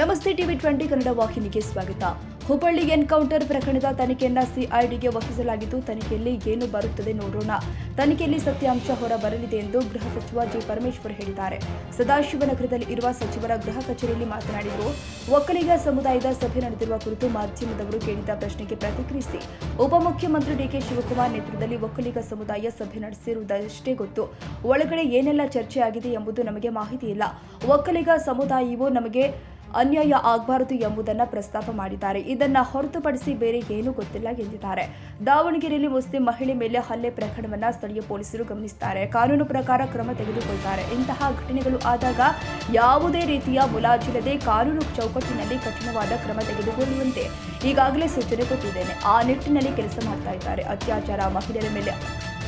ನಮಸ್ತೆ ಟಿವಿ 20 ಕನ್ನಡ ವಾಹಿನಿಗೆ ಸ್ವಾಗತ. ಹುಬ್ಬಳ್ಳಿ ಎನ್ಕೌಂಟರ್ ಪ್ರಕರಣದ ತನಿಖೆಯನ್ನ ಸಿಐಡಿಗೆ ವಹಿಸಲಾಗಿದ್ದು, ತನಿಖೆಯಲ್ಲಿ ಏನು ಬರುತ್ತದೆ ನೋಡೋಣ. ತನಿಖೆಯಲ್ಲಿ ಸತ್ಯಾಂಶ ಹೊರ ಬರಲಿದೆ ಎಂದು ಗೃಹ ಸಚಿವ ಜಿ. ಪರಮೇಶ್ವರ್ ಹೇಳಿದ್ದಾರೆ. ಸದಾಶಿವನಗರದಲ್ಲಿ ಇರುವ ಸಚಿವರ ಗೃಹ ಕಚೇರಿಯಲ್ಲಿ ಮಾತನಾಡಿದರು. ಒಕ್ಕಲಿಗ ಸಮುದಾಯದ ಸಭೆ ನಡೆದಿರುವ ಕುರಿತು ಮಾಧ್ಯಮದವರು ಕೇಳಿದ ಪ್ರಶ್ನೆಗೆ ಪ್ರತಿಕ್ರಿಯಿಸಿ, ಉಪಮುಖ್ಯಮಂತ್ರಿ ಡಿಕೆ ಶಿವಕುಮಾರ್ ನೇತೃತ್ವದಲ್ಲಿ ಒಕ್ಕಲಿಗ ಸಮುದಾಯ ಸಭೆ ನಡೆಸಿರುವುದಷ್ಟೇ ಗೊತ್ತು. ಒಳಗಡೆ ಏನೆಲ್ಲ ಚರ್ಚೆ ಆಗಿದೆ ಎಂಬುದು ನಮಗೆ ಮಾಹಿತಿ ಇಲ್ಲ. ಒಕ್ಕಲಿಗ ಸಮುದಾಯವು ನಮಗೆ ಅನ್ಯಾಯ ಆಗಬಾರದು ಎಂಬುದನ್ನು ಪ್ರಸ್ತಾಪ ಮಾಡಿದ್ದಾರೆ. ಇದನ್ನ ಹೊರತುಪಡಿಸಿ ಬೇರೆ ಏನೂ ಗೊತ್ತಿಲ್ಲ ಎಂದಿದ್ದಾರೆ. ದಾವಣಗೆರೆಯಲ್ಲಿ ಮುಸ್ಲಿಂ ಮಹಿಳೆ ಮೇಲೆ ಹಲ್ಲೆ ಪ್ರಕರಣವನ್ನು ಸ್ಥಳೀಯ ಪೊಲೀಸರು ಗಮನಿಸುತ್ತಾರೆ. ಕಾನೂನು ಪ್ರಕಾರ ಕ್ರಮ ತೆಗೆದುಕೊಳ್ತಾರೆ. ಇಂತಹ ಘಟನೆಗಳು ಆದಾಗ ಯಾವುದೇ ರೀತಿಯ ಮುಲಾಜಿಲ್ಲದೆ ಕಾನೂನು ಚೌಕಟ್ಟಿನಲ್ಲಿ ಕಠಿಣವಾದ ಕ್ರಮ ತೆಗೆದುಕೊಳ್ಳುವಂತೆ ಈಗಾಗಲೇ ಸೂಚನೆ ಕೊಟ್ಟಿದ್ದೇನೆ. ಆ ನಿಟ್ಟಿನಲ್ಲಿ ಕೆಲಸ ಮಾಡ್ತಾ ಇದ್ದಾರೆ. ಅತ್ಯಾಚಾರ, ಮಹಿಳೆಯರ ಮೇಲೆ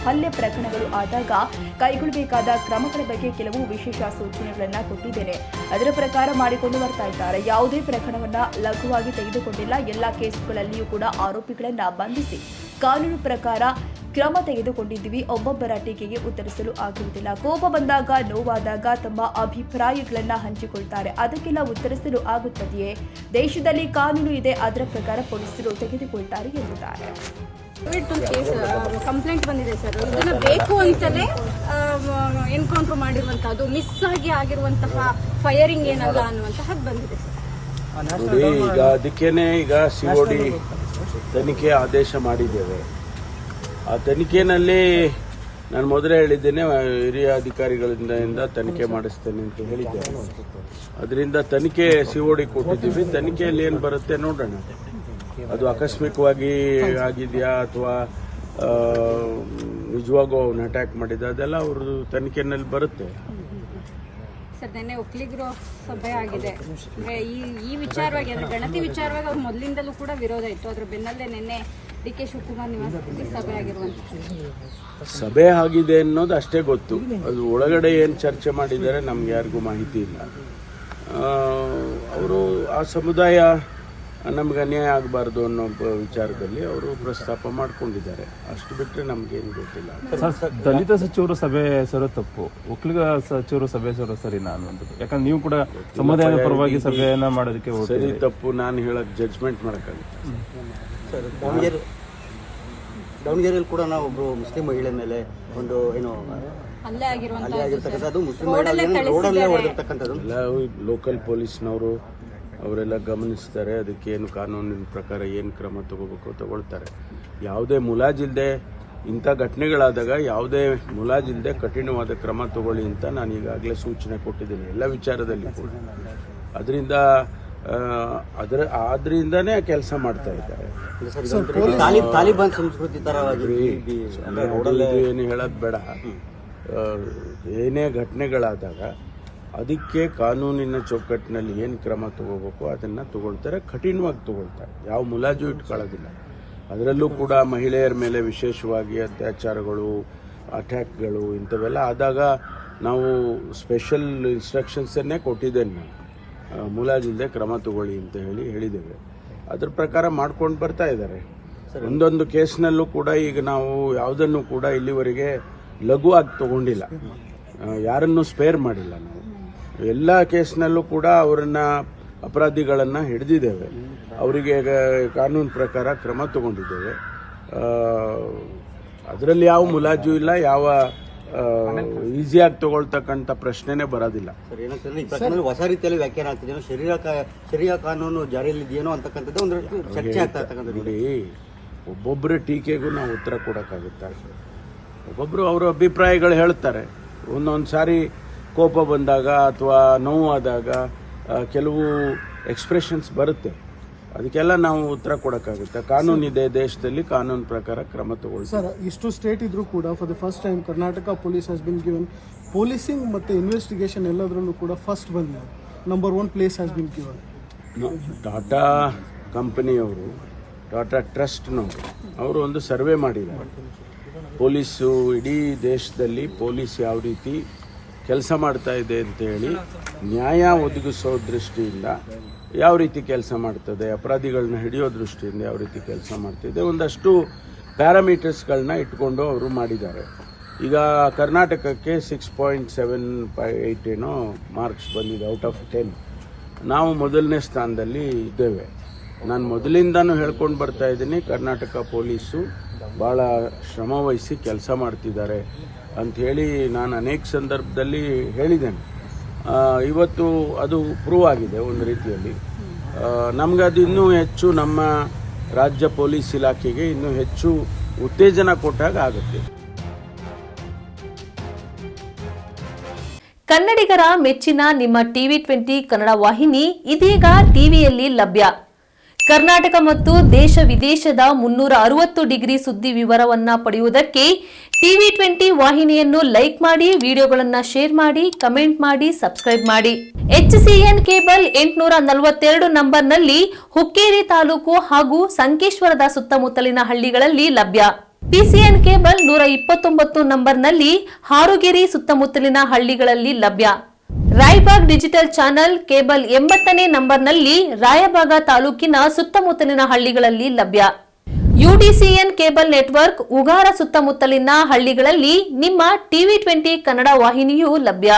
ಹಲ್ಲೆ ಪ್ರಕರಣಗಳು ಆದಾಗ ಕೈಗೊಳ್ಳಬೇಕಾದ ಕ್ರಮಗಳ ಬಗ್ಗೆ ಕೆಲವು ವಿಶೇಷ ಸೂಚನೆಗಳನ್ನು ಕೊಟ್ಟಿದ್ದೇನೆ. ಅದರ ಪ್ರಕಾರ ಮಾಡಿಕೊಂಡು ಬರ್ತಾ ಇದ್ದಾರೆ. ಯಾವುದೇ ಪ್ರಕರಣವನ್ನ ಲಘುವಾಗಿ ತೆಗೆದುಕೊಂಡಿಲ್ಲ. ಎಲ್ಲ ಕೇಸುಗಳಲ್ಲಿಯೂ ಕೂಡ ಆರೋಪಿಗಳನ್ನ ಬಂಧಿಸಿ ಕಾನೂನು ಪ್ರಕಾರ ಕ್ರಮ ತೆಗೆದುಕೊಂಡಿದ್ದೀವಿ. ಒಬ್ಬೊಬ್ಬರ ಟೀಕೆಗೆ ಉತ್ತರಿಸಲು ಆಗುವುದಿಲ್ಲ. ಕೋಪ ಬಂದಾಗ, ನೋವಾದಾಗ ತಮ್ಮ ಅಭಿಪ್ರಾಯಗಳನ್ನು ಹಂಚಿಕೊಳ್ತಾರೆ. ಅದಕ್ಕೆಲ್ಲ ಉತ್ತರಿಸಲು ಆಗುತ್ತದೆಯೇ? ದೇಶದಲ್ಲಿ ಕಾನೂನು ಇದೆ, ಅದರ ಪ್ರಕಾರ ಪೊಲೀಸರು ತೆಗೆದುಕೊಳ್ತಾರೆ ಎಂದಿದ್ದಾರೆ. ಕೇಸ್ ಕಂಪ್ಲೇಂಟ್ ಬಂದಿದೆ ಸರ್. ಇದನ್ನ ಬೇಕು ಅಂತಲೇ ಎನ್ಕೌಂಟರ್ ಮಾಡಿರುವಂತಹದ್ದು, ಮಿಸ್ ಆಗಿ ಆಗಿರುವಂತಹ ಫೈರಿಂಗ್ ಏನಲ್ಲ ಅನ್ನುವಂತಹದ್ದು ಬಂದಿದೆ ಸರ್. ನೋಡಿ, ಈಗ ಅದಕ್ಕೇನೆ ಈಗ ಸಿಒಡಿ ತನಿಖೆ ಆದೇಶ ಮಾಡಿದ್ದೇವೆ. ಆ ತನಿಖೆನಲ್ಲಿ ನಾನು ಮೊದಲೇ ಹೇಳಿದ್ದೇನೆ, ಹಿರಿಯ ಅಧಿಕಾರಿಗಳಿಂದ ತನಿಖೆ ಮಾಡಿಸ್ತೇನೆ ಅಂತ ಹೇಳಿದ್ದೇನೆ. ಅದರಿಂದ ತನಿಖೆ ಸಿಒಡಿ ಕೊಟ್ಟಿದ್ದೀವಿ. ತನಿಖೆಯಲ್ಲಿ ಏನು ಬರುತ್ತೆ ನೋಡೋಣ. ಅದು ಆಕಸ್ಮಿಕವಾಗಿ ಆಗಿದೆಯಾ ಅಥವಾ ನಿಜವಾಗೂ ಅವನು ಅಟ್ಯಾಕ್ ಮಾಡಿದ, ಅದೆಲ್ಲ ಅವ್ರದ್ದು ತನಿಖೆನಲ್ಲಿ ಬರುತ್ತೆ. ಸರ್, ನಿನ್ನೆ ಒಕ್ಕಲಿಗರು ಸಭೆ ಆಗಿದೆ. ಈ ವಿಚಾರವಾಗಿ, ಅಂದ್ರೆ ಗಣತಿ ವಿಚಾರವಾಗಿ ಅವ್ರ ಮೊದಲಿಂದಲೂ ಕೂಡ ವಿರೋಧ ಇತ್ತು. ಅದ್ರ ಬೆನ್ನಲ್ಲೇ ನಿನ್ನೆ ಡಿಕೆ ಶಿವಕುಮಾರ್ ನಿವಾಸದಲ್ಲಿ ಸಭೆ ಆಗಿರುವಂತಹ ಸಭೆ ಆಗಿದೆ ಅನ್ನೋದು ಅಷ್ಟೇ ಗೊತ್ತು. ಅದು ಒಳಗಡೆ ಏನು ಚರ್ಚೆ ಮಾಡಿದ್ದಾರೆ ನಮ್ಗೆ ಯಾರಿಗೂ ಮಾಹಿತಿ ಇಲ್ಲ. ಅವರು ಆ ಸಮುದಾಯ ನಮ್ಗೆ ಅನ್ಯಾಯ ಆಗಬಾರ್ದು ಅನ್ನೋ ವಿಚಾರದಲ್ಲಿ ಅವರು ಪ್ರಸ್ತಾಪ ಮಾಡ್ಕೊಂಡಿದ್ದಾರೆ. ಅಷ್ಟು ಬಿಟ್ಟರೆ ನಮ್ಗೇನು ಗೊತ್ತಿಲ್ಲ. ದಲಿತ ಸಚಿವರು ಸಭೆ ಸರ ತಪ್ಪು, ಒಕ್ಕಲಿಗ ಸಚಿವರು ಸಭೆ ಸರ ಸರಿನಾ ಅನ್ನುವಂಥದ್ದು. ಯಾಕಂದ್ರೆ ನೀವು ಕೂಡ ಸಮುದಾಯದ ಪರವಾಗಿ ಸಭೆಯನ್ನ ಮಾಡೋದಕ್ಕೆ ಸರಿ ತಪ್ಪು ನಾನು ಹೇಳಕ್ ಜಡ್ಜ್ಮೆಂಟ್ ಮಾಡೋಕ್ಕಾಗುತ್ತೆ. ಸರ್, ದಾವಣಗೆರೆಯಲ್ಲಿ ಕೂಡ ನಾವು ಒಬ್ರು ಮುಸ್ಲಿಂ ಮಹಿಳೆ ಮೇಲೆ ಒಂದು ಏನು ಹಲ್ಲೆ ಆಗಿರುವಂತಹದ್ದು, ಅದು ಮುಸ್ಲಿಂ ರೋಡಲ್ಲೇ ಹೊಡೆದಿರ್ತಕ್ಕಂಥದ್ದು ಎಲ್ಲ ಲೋಕಲ್ ಪೊಲೀಸ್ನವರು ಅವರೆಲ್ಲ ಗಮನಿಸ್ತಾರೆ. ಅದಕ್ಕೇನು ಕಾನೂನಿನ ಪ್ರಕಾರ ಏನು ಕ್ರಮ ತಗೋಬೇಕು ತಗೊಳ್ತಾರೆ. ಯಾವುದೇ ಮುಲಾಜಿಲ್ಲದೆ ಇಂಥ ಘಟನೆಗಳಾದಾಗ ಯಾವುದೇ ಮುಲಾಜಿಲ್ಲದೆ ಕಠಿಣವಾದ ಕ್ರಮ ತಗೊಳ್ಳಿ ಅಂತ ನಾನು ಈಗಾಗಲೇ ಸೂಚನೆ ಕೊಟ್ಟಿದ್ದೀನಿ ಎಲ್ಲ ವಿಚಾರದಲ್ಲಿ ಕೂಡ. ಆದ್ರಿಂದಾನೇ ಕೆಲಸ ಮಾಡ್ತಾ ಇದ್ದಾರೆ. ತಾಲಿಬಾನ್ ಸಂಸ್ಕೃತಿ ತರವಾಗಿ ಏನು ಹೇಳೋದು ಬೇಡ. ಏನೇ ಘಟನೆಗಳಾದಾಗ ಅದಕ್ಕೆ ಕಾನೂನಿನ ಚೌಕಟ್ಟಿನಲ್ಲಿ ಏನು ಕ್ರಮ ತಗೋಬೇಕು ಅದನ್ನು ತಗೊಳ್ತಾರೆ, ಕಠಿಣವಾಗಿ ತಗೊಳ್ತಾರೆ. ಯಾವ ಮುಲಾಜು ಇಟ್ಕೊಳ್ಳೋದಿಲ್ಲ. ಅದರಲ್ಲೂ ಕೂಡ ಮಹಿಳೆಯರ ಮೇಲೆ ವಿಶೇಷವಾಗಿ ಅತ್ಯಾಚಾರಗಳು, ಅಟ್ಯಾಕ್ಗಳು ಇಂಥವೆಲ್ಲ ಆದಾಗ ನಾವು ಸ್ಪೆಷಲ್ ಇನ್ಸ್ಟ್ರಕ್ಷನ್ಸನ್ನೇ ಕೊಟ್ಟಿದ್ದೇನೆ. ನಾನು ಮುಲಾಜಿಲ್ಲದೆ ಕ್ರಮ ತಗೊಳ್ಳಿ ಅಂತ ಹೇಳಿದ್ದೇವೆ. ಅದ್ರ ಪ್ರಕಾರ ಮಾಡ್ಕೊಂಡು ಬರ್ತಾ ಇದ್ದಾರೆ. ಒಂದೊಂದು ಕೇಸ್ನಲ್ಲೂ ಕೂಡ ಈಗ ನಾವು ಯಾವುದನ್ನು ಕೂಡ ಇಲ್ಲಿವರೆಗೆ ಲಘುವಾಗಿ ತಗೊಂಡಿಲ್ಲ. ಯಾರನ್ನೂ ಸ್ಪೇರ್ ಮಾಡಿಲ್ಲ. ನಾವು ಎಲ್ಲ ಕೇಸ್ನಲ್ಲೂ ಕೂಡ ಅವರನ್ನ ಅಪರಾಧಿಗಳನ್ನು ಹಿಡಿದಿದ್ದೇವೆ. ಅವರಿಗೆ ಕಾನೂನು ಪ್ರಕಾರ ಕ್ರಮ ತಗೊಂಡಿದ್ದೇವೆ. ಅದರಲ್ಲಿ ಯಾವ ಮುಲಾಜು ಇಲ್ಲ, ಯಾವ ಈಸಿಯಾಗಿ ತಗೊಳ್ತಕ್ಕಂಥ ಪ್ರಶ್ನೆನೇ ಬರೋದಿಲ್ಲ. ಸರ್, ಏನಂತಂದ್ರೆ ಹೊಸ ರೀತಿಯಲ್ಲಿ ವ್ಯಾಖ್ಯಾನ ಆಗ್ತಿದೆ. ಶರಿಯಾ ಕಾನೂನು ಜಾರಿಯಲ್ಲಿದೆಯೇನೋ ಅಂತಕ್ಕಂಥದ್ದು ಒಂದು ಚರ್ಚೆ ಆಗ್ತಾ ಇರ್ತಕ್ಕಂಥದ್ದು. ನೋಡಿ, ಒಬ್ಬೊಬ್ಬರ ಟೀಕೆಗೂ ನಾವು ಉತ್ತರ ಕೊಡೋಕ್ಕಾಗುತ್ತಾ? ಒಬ್ಬೊಬ್ಬರು ಅವರ ಅಭಿಪ್ರಾಯಗಳು ಹೇಳ್ತಾರೆ. ಒಂದೊಂದು ಸಾರಿ ಕೋಪ ಬಂದಾಗ ಅಥವಾ ನೋವಾದಾಗ ಕೆಲವು ಎಕ್ಸ್ಪ್ರೆಷನ್ಸ್ ಬರುತ್ತೆ. ಅದಕ್ಕೆಲ್ಲ ನಾವು ಉತ್ತರ ಕೊಡೋಕ್ಕಾಗುತ್ತೆ. ಕಾನೂನಿದೆ ದೇಶದಲ್ಲಿ, ಕಾನೂನು ಪ್ರಕಾರ ಕ್ರಮ ತಗೊಳ್ಳಿ. ಸರ್, ಇಷ್ಟು ಸ್ಟೇಟ್ ಇದ್ರೂ ಕೂಡ for the first time Karnataka police has been given policing ಮತ್ತು ಇನ್ವೆಸ್ಟಿಗೇಷನ್ ಎಲ್ಲದರಲ್ಲೂ ಕೂಡ ಫಸ್ಟ್ ಬಂದಿದೆ. Number 1 place has been given. Tata ಕಂಪನಿಯವರು, ಟಾಟಾ ಟ್ರಸ್ಟ್ನವರು ಅವರು ಒಂದು ಸರ್ವೆ ಮಾಡಿದ್ದಾರೆ. ಪೊಲೀಸು ಇಡೀ ದೇಶದಲ್ಲಿ ಪೊಲೀಸ್ ಯಾವ ರೀತಿ ಕೆಲಸ ಮಾಡ್ತಾ ಇದೆ ಅಂತ ಹೇಳಿ ನ್ಯಾಯ ಒದಗಿಸೋ ದೃಷ್ಟಿಯಿಂದ ಯಾವ ರೀತಿ ಕೆಲಸ ಮಾಡ್ತದೆ, ಅಪರಾಧಿಗಳನ್ನ ಹಿಡಿಯೋ ದೃಷ್ಟಿಯಿಂದ ಯಾವ ರೀತಿ ಕೆಲಸ ಮಾಡ್ತಿದೆ, ಒಂದಷ್ಟು ಪ್ಯಾರಾಮೀಟರ್ಸ್ಗಳನ್ನ ಇಟ್ಕೊಂಡು ಅವರು ಮಾಡಿದ್ದಾರೆ. ಈಗ ಕರ್ನಾಟಕಕ್ಕೆ 6.78 ಏನೋ ಮಾರ್ಕ್ಸ್ ಬಂದಿದೆ ಔಟ್ ಆಫ್ 10. ನಾವು ಮೊದಲನೇ ಸ್ಥಾನದಲ್ಲಿ ಇದ್ದೇವೆ. ನಾನು ಮೊದಲಿಂದನೂ ಹೇಳ್ಕೊಂಡು ಬರ್ತಾ ಇದ್ದೀನಿ, ಕರ್ನಾಟಕ ಪೊಲೀಸು ಭಾಳ ಶ್ರಮವಹಿಸಿ ಕೆಲಸ ಮಾಡ್ತಿದ್ದಾರೆ ಅಂಥೇಳಿ ನಾನು ಅನೇಕ ಸಂದರ್ಭದಲ್ಲಿ ಹೇಳಿದ್ದೇನೆ. ಇವತ್ತು ಅದು ಪ್ರೂವ್ ಆಗಿದೆ ಒಂದು ರೀತಿಯಲ್ಲಿ. ನಮಗದು ಇನ್ನೂ ಹೆಚ್ಚು ನಮ್ಮ ರಾಜ್ಯ ಪೊಲೀಸ್ ಇಲಾಖೆಗೆ ಇನ್ನೂ ಹೆಚ್ಚು ಉತ್ತೇಜನ ಕೊಟ್ಟಾಗ ಆಗುತ್ತೆ. ಕನ್ನಡಿಗರ ಮೆಚ್ಚಿನ ನಿಮ್ಮ TV20 ಕನ್ನಡ ವಾಹಿನಿ ಇದೀಗ ಟಿವಿಯಲ್ಲಿ ಲಭ್ಯ. ಕರ್ನಾಟಕ ಮತ್ತು ದೇಶ ವಿದೇಶದ 360 ಡಿಗ್ರಿ ಸುದ್ದಿ ವಿವರವನ್ನ ಪಡೆಯುವುದಕ್ಕೆ TV20 ವಾಹಿನಿಯನ್ನು ಲೈಕ್ ಮಾಡಿ, ವಿಡಿಯೋಗಳನ್ನು ಶೇರ್ ಮಾಡಿ, ಕಮೆಂಟ್ ಮಾಡಿ, ಸಬ್ಸ್ಕ್ರೈಬ್ ಮಾಡಿ. HCN ಕೇಬಲ್ 842 ನಂಬರ್ನಲ್ಲಿ ಹುಕ್ಕೇರಿ ತಾಲೂಕು ಹಾಗೂ ಸಂಕೇಶ್ವರದ ಸುತ್ತಮುತ್ತಲಿನ ಹಳ್ಳಿಗಳಲ್ಲಿ ಲಭ್ಯ. PCN ಕೇಬಲ್ 129 ನಂಬರ್ನಲ್ಲಿ ಹಾರುಗೆರೆ ಸುತ್ತಮುತ್ತಲಿನ ಹಳ್ಳಿಗಳಲ್ಲಿ ಲಭ್ಯ. ರಾಯಬಾಗ್ ಡಿಜಿಟಲ್ ಚಾನೆಲ್ ಕೇಬಲ್ 80ನೇ ನಂಬರ್ನಲ್ಲಿ ರಾಯಬಾಗ ತಾಲೂಕಿನ ಸುತ್ತಮುತ್ತಲಿನ ಹಳ್ಳಿಗಳಲ್ಲಿ ಲಭ್ಯ. UDCN ಕೇಬಲ್ ನೆಟ್ವರ್ಕ್ ಉಗಾರ ಸುತ್ತಮುತ್ತಲಿನ ಹಳ್ಳಿಗಳಲ್ಲಿ ನಿಮ್ಮ TV20 ಕನ್ನಡ ವಾಹಿನಿಯೂ ಲಭ್ಯ.